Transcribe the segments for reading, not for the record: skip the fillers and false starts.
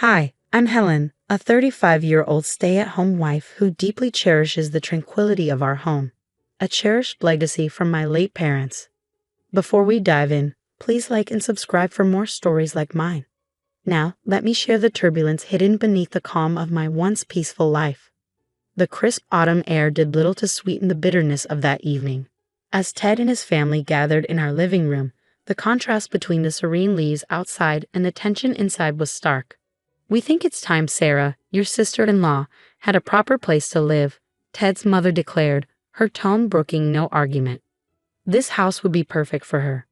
Hi, I'm Helen, a 35-year-old stay-at-home wife who deeply cherishes the tranquility of our home, a cherished legacy from my late parents. Before we dive in, please like and subscribe for more stories like mine. Now, let me share the turbulence hidden beneath the calm of my once peaceful life. The crisp autumn air did little to sweeten the bitterness of that evening. As Ted and his family gathered in our living room, the contrast between the serene leaves outside and the tension inside was stark. "We think it's time Sarah, your sister-in-law, had a proper place to live," Ted's mother declared, her tone brooking no argument. "This house would be perfect for her.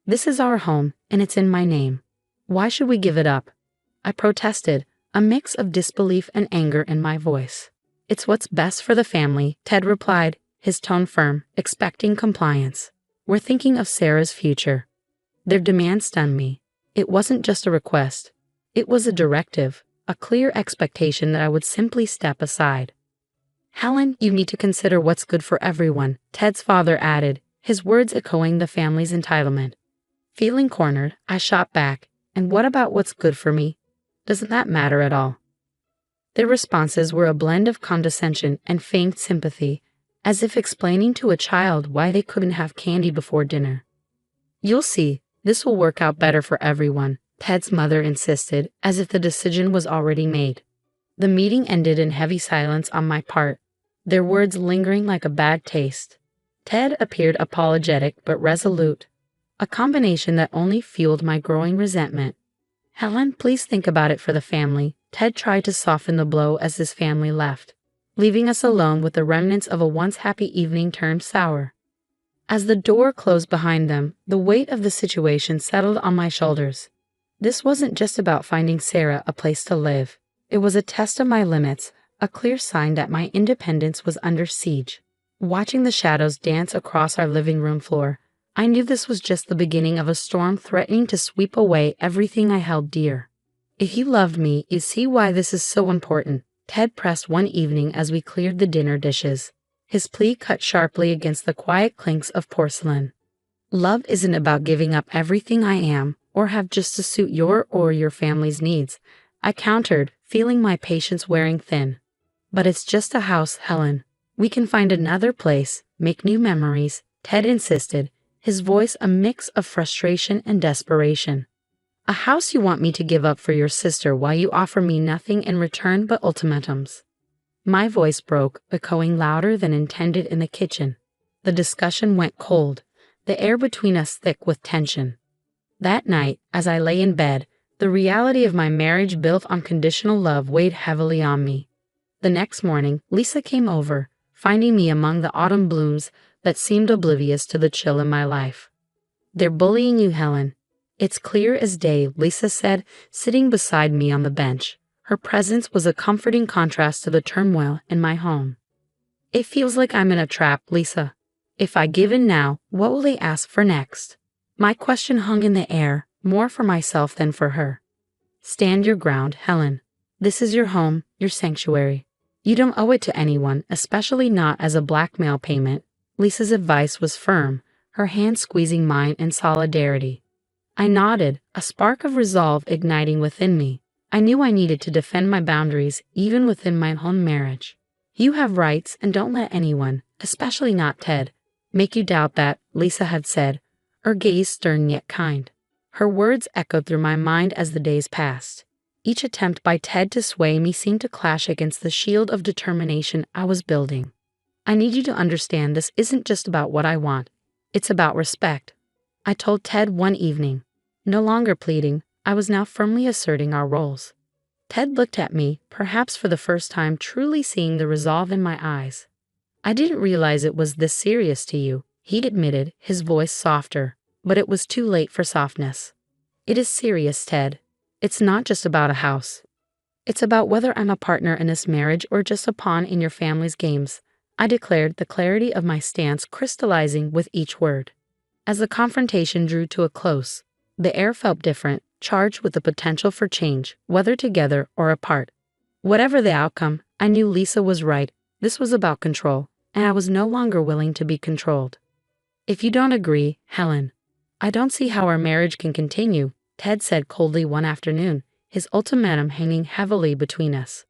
This is our home, and it's in my name. Why should we give it up?" I protested, a mix of disbelief and anger in my voice. "It's what's best for the family," Ted replied, his tone firm, expecting compliance. "We're thinking of Sarah's future." Their demand stunned me. It wasn't just a request. It was a directive, a clear expectation that I would simply step aside. "Helen, you need to consider what's good for everyone," Ted's father added, his words echoing the family's entitlement. Feeling cornered, I shot back, "And what about what's good for me? Doesn't that matter at all?" Their responses were a blend of condescension and feigned sympathy, as if explaining to a child why they couldn't have candy before dinner. "You'll see, this will work out better for everyone," Ted's mother insisted, as if the decision was already made. The meeting ended in heavy silence on my part, their words lingering like a bad taste. Ted appeared apologetic but resolute, a combination that only fueled my growing resentment. "Helen, please think about it for the family." Ted tried to soften the blow as his family left, leaving us alone with the remnants of a once happy evening turned sour. As the door closed behind them, the weight of the situation settled on my shoulders. This wasn't just about finding Sarah a place to live. It was a test of my limits, a clear sign that my independence was under siege. Watching the shadows dance across our living room floor, I knew this was just the beginning of a storm threatening to sweep away everything I held dear. "If you loved me, you'd see why this is so important," Ted pressed one evening as we cleared the dinner dishes. His plea cut sharply against the quiet clinks of porcelain. "Love isn't about giving up everything I am, or have just to suit your or your family's needs," I countered, feeling my patience wearing thin. "But it's just a house, Helen. We can find another place, make new memories," Ted insisted, his voice a mix of frustration and desperation. "A house you want me to give up for your sister while you offer me nothing in return but ultimatums." My voice broke, echoing louder than intended in the kitchen. The discussion went cold, the air between us thick with tension. That night, as I lay in bed, the reality of my marriage built on conditional love weighed heavily on me. The next morning, Lisa came over, finding me among the autumn blooms that seemed oblivious to the chill in my life. "They're bullying you, Helen. It's clear as day," Lisa said, sitting beside me on the bench. Her presence was a comforting contrast to the turmoil in my home. "It feels like I'm in a trap, Lisa. If I give in now, what will they ask for next?" My question hung in the air, more for myself than for her. "Stand your ground, Helen. This is your home, your sanctuary. You don't owe it to anyone, especially not as a blackmail payment." Lisa's advice was firm, her hand squeezing mine in solidarity. I nodded, a spark of resolve igniting within me. I knew I needed to defend my boundaries, even within my own marriage. "You have rights, and don't let anyone, especially not Ted, make you doubt that," Lisa had said, her gaze stern yet kind. Her words echoed through my mind as the days passed. Each attempt by Ted to sway me seemed to clash against the shield of determination I was building. "I need you to understand this isn't just about what I want. It's about respect," I told Ted one evening. No longer pleading, I was now firmly asserting our roles. Ted looked at me, perhaps for the first time truly seeing the resolve in my eyes. "I didn't realize it was this serious to you," he admitted, his voice softer, but it was too late for softness. "It is serious, Ted. It's not just about a house. It's about whether I'm a partner in this marriage or just a pawn in your family's games," I declared, the clarity of my stance crystallizing with each word. As the confrontation drew to a close, the air felt different, charged with the potential for change, whether together or apart. Whatever the outcome, I knew Lisa was right. This was about control, and I was no longer willing to be controlled. "If you don't agree, Helen, I don't see how our marriage can continue," Ted said coldly one afternoon, his ultimatum hanging heavily between us.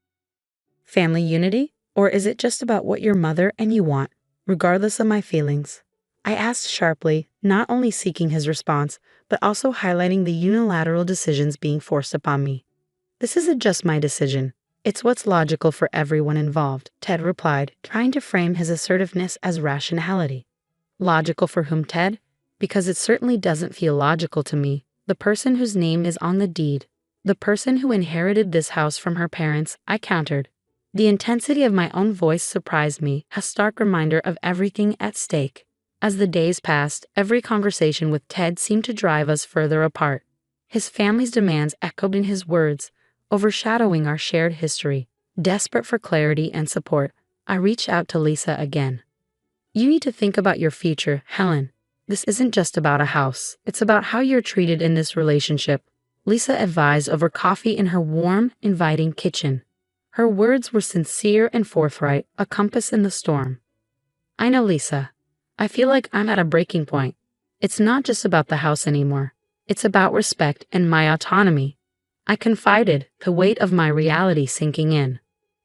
Family unity? Or is it just about what your mother and you want, regardless of my feelings? I asked sharply, not only seeking his response, but also highlighting the unilateral decisions being forced upon me. This isn't just my decision. It's what's logical for everyone involved, Ted replied, trying to frame his assertiveness as rationality. Logical for whom, Ted? Because it certainly doesn't feel logical to me. The person whose name is on the deed. The person who inherited this house from her parents, I countered. The intensity of my own voice surprised me, a stark reminder of everything at stake. As the days passed, every conversation with Ted seemed to drive us further apart. His family's demands echoed in his words, overshadowing our shared history. Desperate for clarity and support, I reached out to Lisa again. You need to think about your future, Helen. This isn't just about a house. It's about how you're treated in this relationship, Lisa advised over coffee in her warm, inviting kitchen. Her words were sincere and forthright, a compass in the storm. I know, Lisa. I feel like I'm at a breaking point. It's not just about the house anymore. It's about respect and my autonomy. I confided, the weight of my reality sinking in.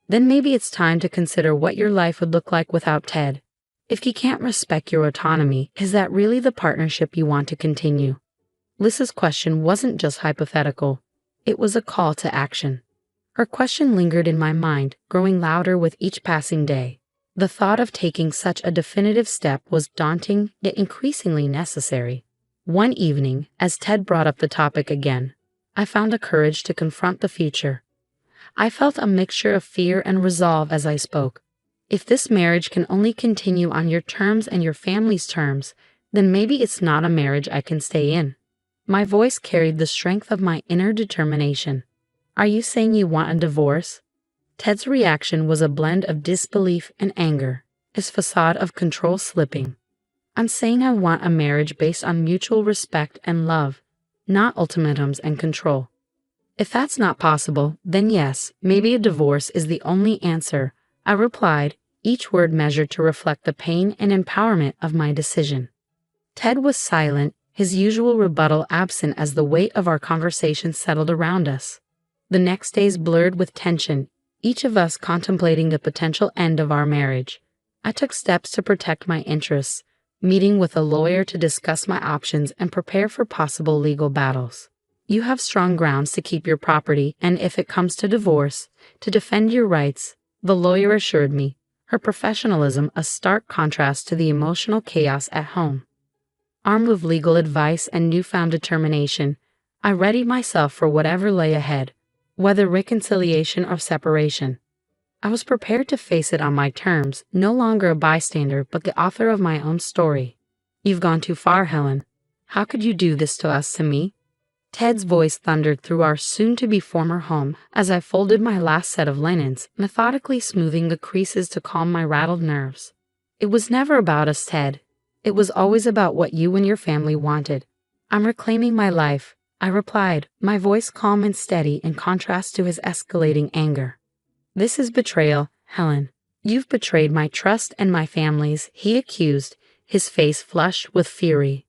Then maybe it's time to consider what your life would look like without Ted. If he can't respect your autonomy, is that really the partnership you want to continue? Lisa's question wasn't just hypothetical. It was a call to action. Her question lingered in my mind, growing louder with each passing day. The thought of taking such a definitive step was daunting, yet increasingly necessary. One evening, as Ted brought up the topic again, I found the courage to confront the future. I felt a mixture of fear and resolve as I spoke. If this marriage can only continue on your terms and your family's terms, then maybe it's not a marriage I can stay in. My voice carried the strength of my inner determination. Are you saying you want a divorce? Ted's reaction was a blend of disbelief and anger, his facade of control slipping. I'm saying I want a marriage based on mutual respect and love, not ultimatums and control. If that's not possible, then yes, maybe a divorce is the only answer, I replied, each word measured to reflect the pain and empowerment of my decision. Ted was silent, his usual rebuttal absent as the weight of our conversation settled around us. The next days blurred with tension, each of us contemplating the potential end of our marriage. I took steps to protect my interests, meeting with a lawyer to discuss my options and prepare for possible legal battles. You have strong grounds to keep your property, and if it comes to divorce, to defend your rights, the lawyer assured me, her professionalism a stark contrast to the emotional chaos at home. Armed with legal advice and newfound determination, I readied myself for whatever lay ahead, whether reconciliation or separation. I was prepared to face it on my terms, no longer a bystander but the author of my own story. You've gone too far, Helen. How could you do this to us, to me? Ted's voice thundered through our soon-to-be former home as I folded my last set of linens, methodically smoothing the creases to calm my rattled nerves. It was never about us, Ted. It was always about what you and your family wanted. I'm reclaiming my life, I replied, my voice calm and steady in contrast to his escalating anger. This is betrayal, Helen. You've betrayed my trust and my family's, he accused, his face flushed with fury.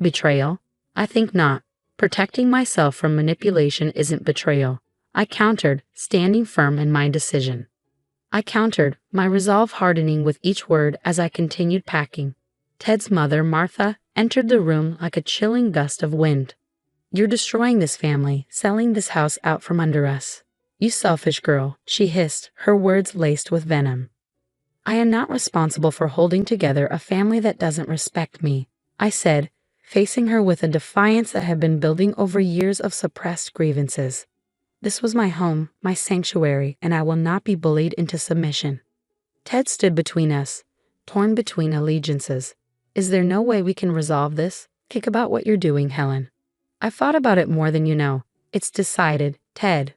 Betrayal? I think not. Protecting myself from manipulation isn't betrayal, I countered, standing firm in my decision. I countered, my resolve hardening with each word as I continued packing. Ted's mother, Martha, entered the room like a chilling gust of wind. You're destroying this family, selling this house out from under us. You selfish girl, she hissed, her words laced with venom. I am not responsible for holding together a family that doesn't respect me, I said, facing her with a defiance that had been building over years of suppressed grievances. This was my home, my sanctuary, and I will not be bullied into submission. Ted stood between us, torn between allegiances. Is there no way we can resolve this? Think about what you're doing, Helen. I've thought about it more than you know. It's decided, Ted.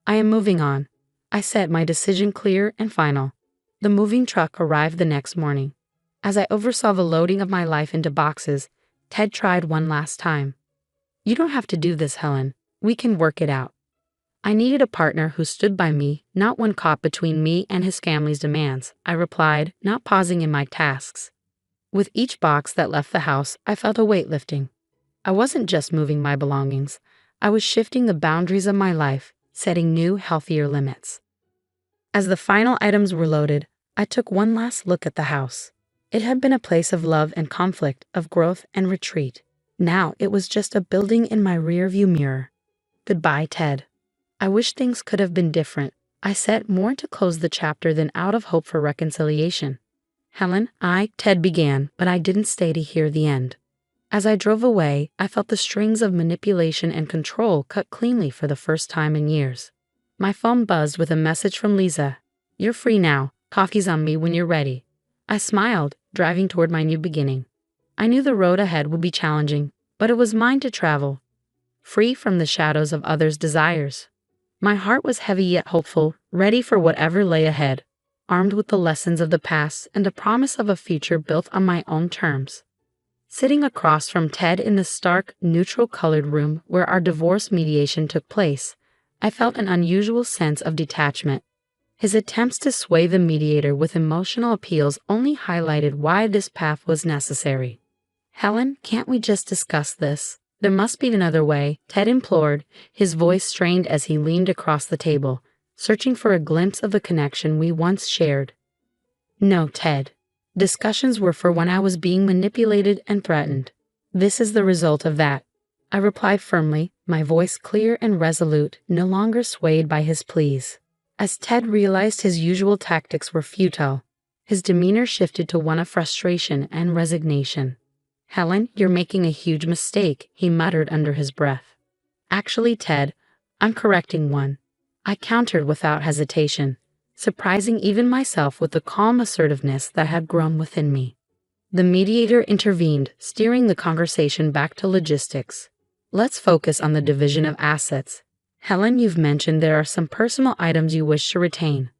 I am moving on. I said, my decision clear and final. The moving truck arrived the next morning. As I oversaw the loading of my life into boxes, Ted tried one last time. You don't have to do this, Helen. We can work it out. I needed a partner who stood by me, not one caught between me and his family's demands, I replied, not pausing in my tasks. With each box that left the house, I felt a weight lifting. I wasn't just moving my belongings. I was shifting the boundaries of my life, setting new, healthier limits. As the final items were loaded, I took one last look at the house. It had been a place of love and conflict, of growth and retreat. Now it was just a building in my rearview mirror. Goodbye, Ted. I wish things could have been different, I said, more to close the chapter than out of hope for reconciliation. Helen, Ted began, but I didn't stay to hear the end. As I drove away, I felt the strings of manipulation and control cut cleanly for the first time in years. My phone buzzed with a message from Lisa. You're free now, coffee's on me when you're ready. I smiled, driving toward my new beginning. I knew the road ahead would be challenging, but it was mine to travel, free from the shadows of others' desires. My heart was heavy yet hopeful, ready for whatever lay ahead, armed with the lessons of the past and the promise of a future built on my own terms. Sitting across from Ted in the stark, neutral-colored room where our divorce mediation took place, I felt an unusual sense of detachment. His attempts to sway the mediator with emotional appeals only highlighted why this path was necessary. Helen, can't we just discuss this? There must be another way, Ted implored, his voice strained as he leaned across the table, searching for a glimpse of the connection we once shared. No, Ted. Discussions were for when I was being manipulated and threatened. This is the result of that, I replied firmly, my voice clear and resolute, no longer swayed by his pleas. As Ted realized his usual tactics were futile, his demeanor shifted to one of frustration and resignation. Helen, you're making a huge mistake, he muttered under his breath. Actually, Ted, I'm correcting one, I countered without hesitation, surprising even myself with the calm assertiveness that had grown within me. The mediator intervened, steering the conversation back to logistics. Let's focus on the division of assets. Helen, you've mentioned there are some personal items you wish to retain.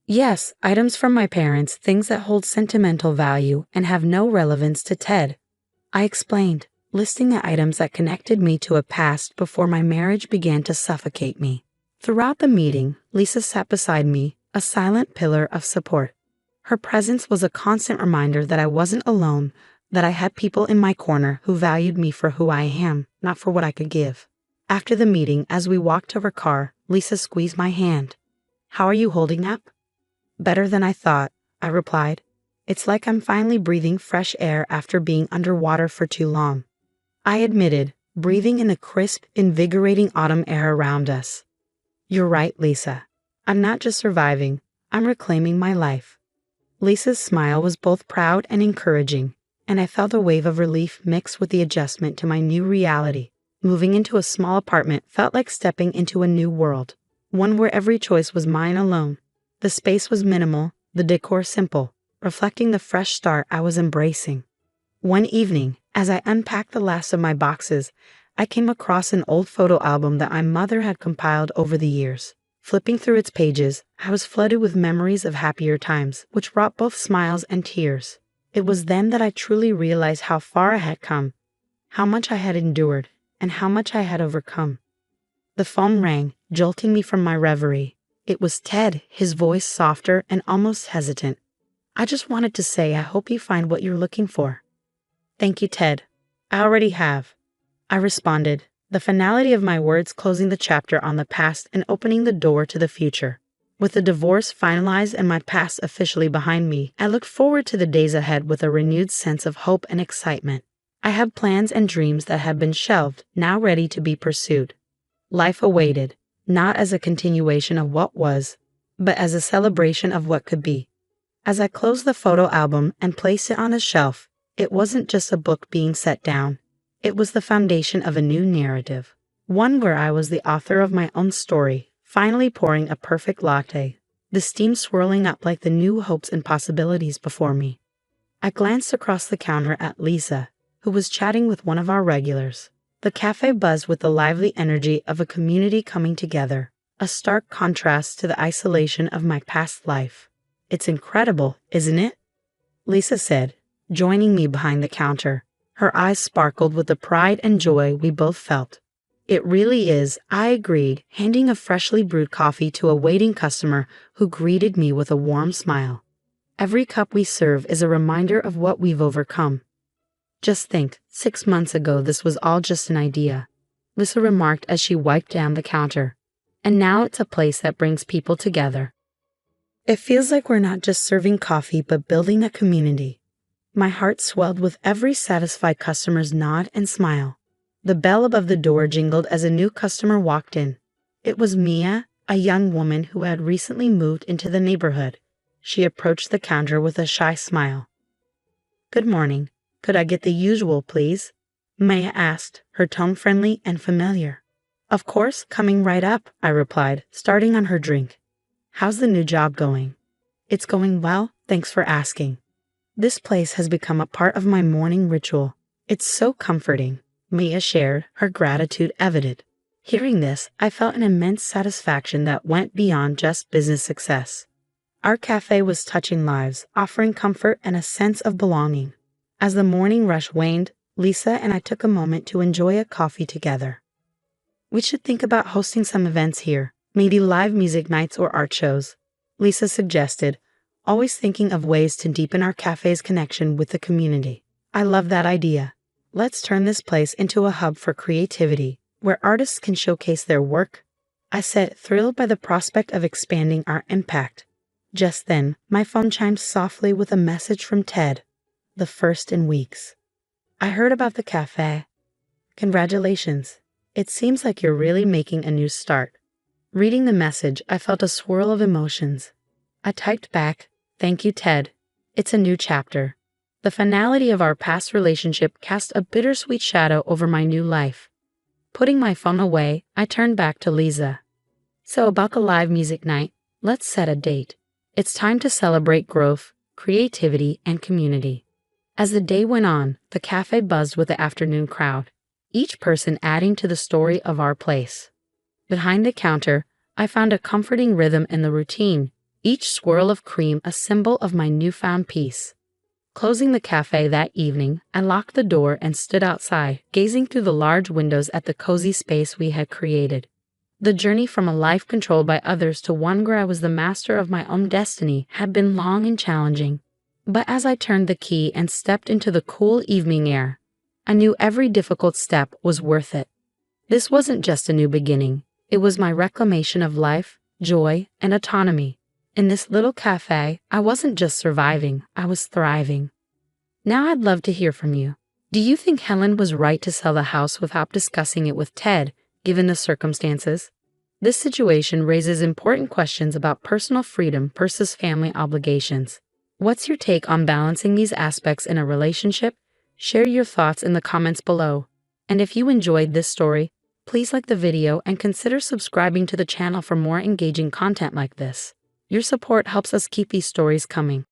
Yes, items from my parents, things that hold sentimental value and have no relevance to Ted. I explained, listing the items that connected me to a past before my marriage began to suffocate me. Throughout the meeting, Lisa sat beside me, a silent pillar of support. Her presence was a constant reminder that I wasn't alone, that I had people in my corner who valued me for who I am, not for what I could give. After the meeting, as we walked to her car, Lisa squeezed my hand. How are you holding up? Better than I thought, I replied. It's like I'm finally breathing fresh air after being underwater for too long. I admitted, breathing in the crisp, invigorating autumn air around us. You're right, Lisa. I'm not just surviving, I'm reclaiming my life. Lisa's smile was both proud and encouraging, and I felt a wave of relief mixed with the adjustment to my new reality. Moving into a small apartment felt like stepping into a new world, one where every choice was mine alone. The space was minimal, the decor simple, reflecting the fresh start I was embracing. One evening, as I unpacked the last of my boxes, I came across an old photo album that my mother had compiled over the years. Flipping through its pages, I was flooded with memories of happier times, which brought both smiles and tears. It was then that I truly realized how far I had come, how much I had endured, and how much I had overcome. The phone rang, jolting me from my reverie. It was Ted, his voice softer and almost hesitant. I just wanted to say I hope you find what you're looking for. Thank you, Ted. I already have, I responded, the finality of my words closing the chapter on the past and opening the door to the future. With the divorce finalized and my past officially behind me, I looked forward to the days ahead with a renewed sense of hope and excitement. I had plans and dreams that had been shelved, now ready to be pursued. Life awaited, not as a continuation of what was, but as a celebration of what could be. As I closed the photo album and placed it on a shelf, it wasn't just a book being set down. It was the foundation of a new narrative, one where I was the author of my own story, finally pouring a perfect latte, the steam swirling up like the new hopes and possibilities before me. I glanced across the counter at Lisa, who was chatting with one of our regulars. The cafe buzzed with the lively energy of a community coming together, a stark contrast to the isolation of my past life. It's incredible, isn't it? Lisa said, joining me behind the counter. Her eyes sparkled with the pride and joy we both felt. It really is, I agreed, handing a freshly brewed coffee to a waiting customer who greeted me with a warm smile. Every cup we serve is a reminder of what we've overcome. Just think, 6 months ago this was all just an idea. Lisa remarked as she wiped down the counter. And now it's a place that brings people together. It feels like we're not just serving coffee but building a community. My heart swelled with every satisfied customer's nod and smile. The bell above the door jingled as a new customer walked in. It was Mia, a young woman who had recently moved into the neighborhood. She approached the counter with a shy smile. "Good morning. Could I get the usual, please?" Mia asked, her tone friendly and familiar. "Of course, coming right up," I replied, starting on her drink. "How's the new job going?" "It's going well, thanks for asking. This place has become a part of my morning ritual. It's so comforting," Mia shared, her gratitude evident. Hearing this, I felt an immense satisfaction that went beyond just business success. Our cafe was touching lives, offering comfort and a sense of belonging. As the morning rush waned, Lisa and I took a moment to enjoy a coffee together. "We should think about hosting some events here, maybe live music nights or art shows," Lisa suggested, always thinking of ways to deepen our cafe's connection with the community. "I love that idea. Let's turn this place into a hub for creativity, where artists can showcase their work," I said, thrilled by the prospect of expanding our impact. Just then, my phone chimed softly with a message from Ted, the first in weeks. "I heard about the cafe. Congratulations. It seems like you're really making a new start." Reading the message, I felt a swirl of emotions. I typed back, "Thank you, Ted. It's a new chapter." The finality of our past relationship cast a bittersweet shadow over my new life. Putting my phone away, I turned back to Lisa. "So about the live music night, let's set a date. It's time to celebrate growth, creativity, and community." As the day went on, the cafe buzzed with the afternoon crowd, each person adding to the story of our place. Behind the counter, I found a comforting rhythm in the routine, each swirl of cream a symbol of my newfound peace. Closing the cafe that evening, I locked the door and stood outside, gazing through the large windows at the cozy space we had created. The journey from a life controlled by others to one where I was the master of my own destiny had been long and challenging. But as I turned the key and stepped into the cool evening air, I knew every difficult step was worth it. This wasn't just a new beginning. It was my reclamation of life, joy, and autonomy. In this little cafe, I wasn't just surviving, I was thriving. Now I'd love to hear from you. Do you think Helen was right to sell the house without discussing it with Ted, given the circumstances? This situation raises important questions about personal freedom versus family obligations. What's your take on balancing these aspects in a relationship? Share your thoughts in the comments below. And if you enjoyed this story, please like the video and consider subscribing to the channel for more engaging content like this. Your support helps us keep these stories coming.